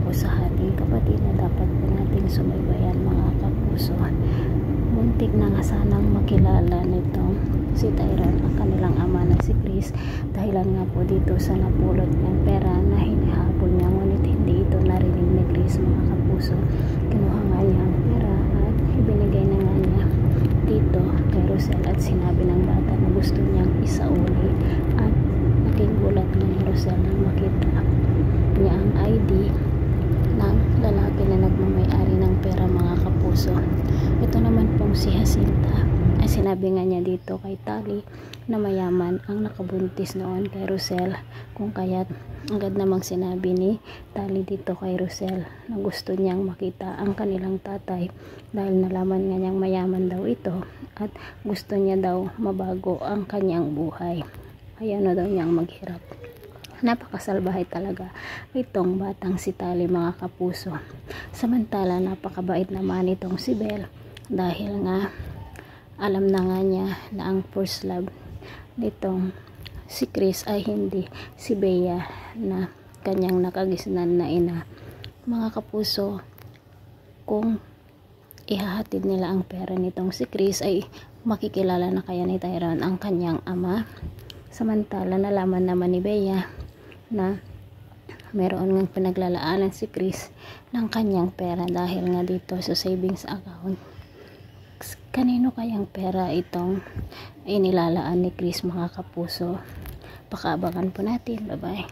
po sa ating kapatid na dapat po nating subaybayan mga kapuso. Muntik na nga sanang makilala nitong si Tyron ang kanilang ama na si Chris, dahilan nga po dito sa napulot niyang pera na hinahabol niya, ngunit hindi ito narinig ni Chris mga kapuso. Kinuha nga niya ang pera at ibinigay na nga niya dito kay Rosel at sinabi ng bata na gusto niyang isauli, at naking gulat nga ni Rosel nang makita niya ang ID ng lalaki na nagmamay-ari ng pera mga kapuso. Ito naman pong si Jacinta ay sinabi nga niya dito kay Tali na mayaman ang nakabuntis noon kay Rosel, kung kaya't agad namang sinabi ni Tali dito kay Rosel na gusto niyang makita ang kanilang tatay dahil nalaman nga niyang mayaman daw ito at gusto niya daw mabago ang kanyang buhay. Ayaw na daw niyang maghirap. Napakasalbahay talaga itong batang si Tali mga kapuso. Samantala napakabait naman itong si Belle, dahil nga alam na nga niya na ang first love nitong si Chris ay hindi si Bea na kanyang nakagisnan na ina. Mga kapuso, kung ihahatid nila ang pera nitong si Chris ay makikilala na kaya ni Tyron ang kanyang ama. Samantala nalaman naman ni Bea na meron ngang pinaglalaanan si Chris ng kanyang pera dahil nga dito sa savings account. Kanino kayang pera itong inilalaan ni Chris mga kapuso? Pakaabangan po natin. Bye bye.